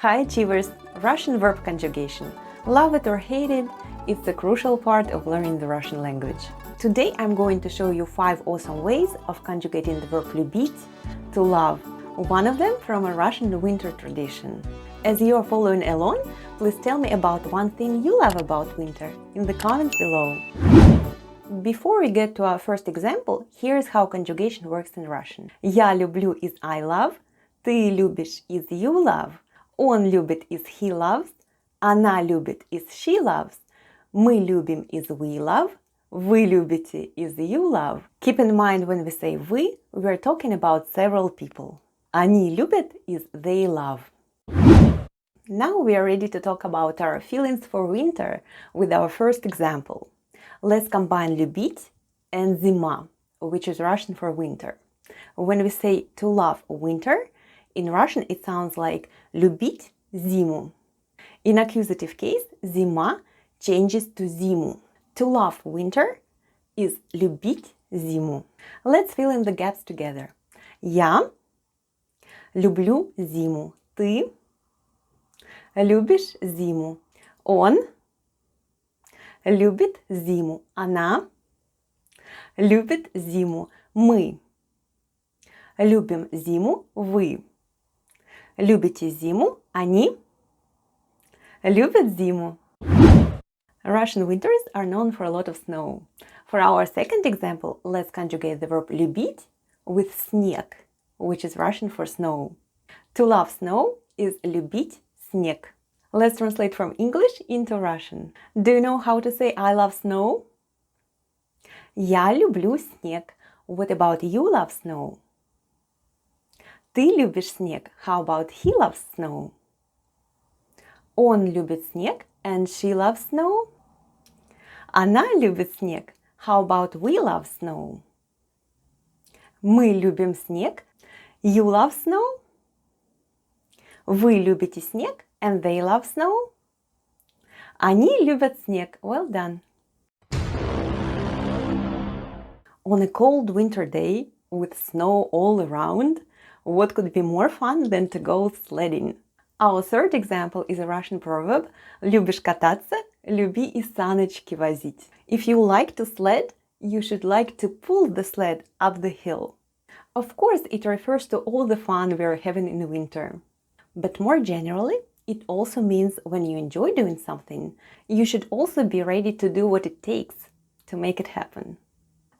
Hi Achievers! Russian verb conjugation. Love it or hate it, it's a crucial part of learning the Russian language. Today I'm going to show you 5 awesome ways of conjugating the verb любить to love, one of them from a Russian winter tradition. As you are following along, please tell me about one thing you love about winter in the comments below. Before we get to our first example, here's how conjugation works in Russian. Я люблю is I love, ты любишь is you love, он любит is he loves, она любит is she loves, мы любим is we love, вы любите is you love. Keep in mind when we say we are talking about several people. Они любят is they love. Now we are ready to talk about our feelings for winter with our first example. Let's combine любить and зима, which is Russian for winter. When we say to love winter, in Russian it sounds like любить зиму. In accusative case, зима changes to зиму. To love winter is любить зиму. Let's fill in the gaps together. Я люблю зиму. Ты любишь зиму. Он любит зиму. Она любит зиму. Мы любим зиму. Вы любите зиму. Они любят зиму. Russian winters are known for a lot of snow. For our second example, let's conjugate the verb любить with снег, which is Russian for snow. To love snow is любить снег. Let's translate from English into Russian. Do you know how to say I love snow? Я люблю снег. What about you love snow? Ты любишь снег. How about he loves snow? Он любит снег and she loves snow. Она любит снег. How about we love snow? Мы любим снег. You love snow. Вы любите снег and they love snow. Они любят снег. Well done. On a cold winter day with snow all around, what could be more fun than to go sledding? Our third example is a Russian proverb «Любишь кататься? Люби и саночки возить». If you like to sled, you should like to pull the sled up the hill. Of course, it refers to all the fun we are having in winter. But more generally, it also means when you enjoy doing something, you should also be ready to do what it takes to make it happen.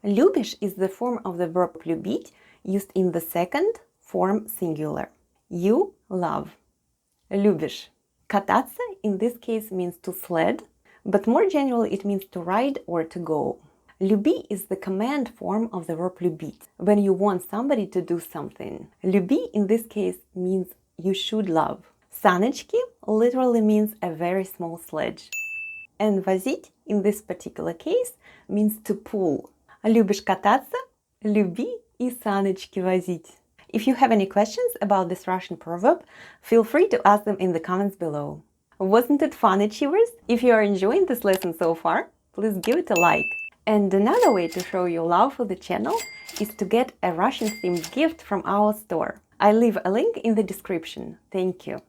Любишь is the form of the verb любить used in the second form singular. You love. Любишь. Кататься in this case means to sled, but more generally it means to ride or to go. Люби is the command form of the verb любить, when you want somebody to do something. Люби in this case means you should love. Саночки literally means a very small sledge. And возить in this particular case means to pull. Любишь кататься? Люби и саночки возить. If you have any questions about this Russian proverb, feel free to ask them in the comments below. Wasn't it fun, Achievers? If you are enjoying this lesson so far, please give it a like. And another way to show your love for the channel is to get a Russian-themed gift from our store. I leave a link in the description. Thank you.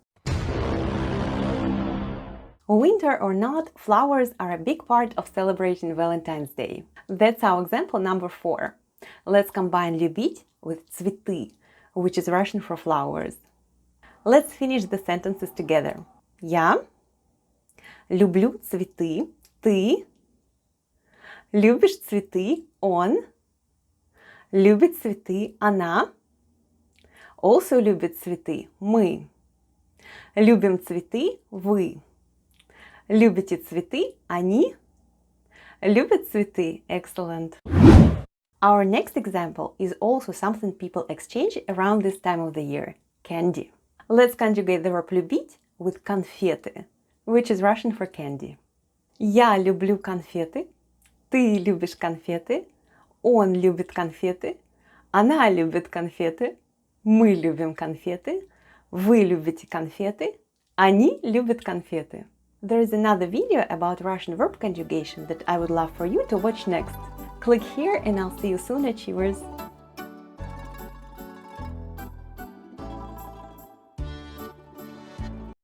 Winter or not, flowers are a big part of celebrating Valentine's Day. That's our example number 4. Let's combine любить with цветы, which is Russian for flowers. Let's finish the sentences together. Я люблю цветы. Ты любишь цветы. Он любит цветы. Она also любит цветы. Мы любим цветы. Вы любите цветы. Они любят цветы. Excellent. Our next example is also something people exchange around this time of the year – candy. Let's conjugate the verb любить with конфеты, which is Russian for candy. Я люблю конфеты. Ты любишь конфеты. Он любит конфеты. Она любит конфеты. Мы любим конфеты. Вы любите конфеты. Они любят конфеты. There is another video about Russian verb conjugation that I would love for you to watch next. Click here and I'll see you soon, Achievers!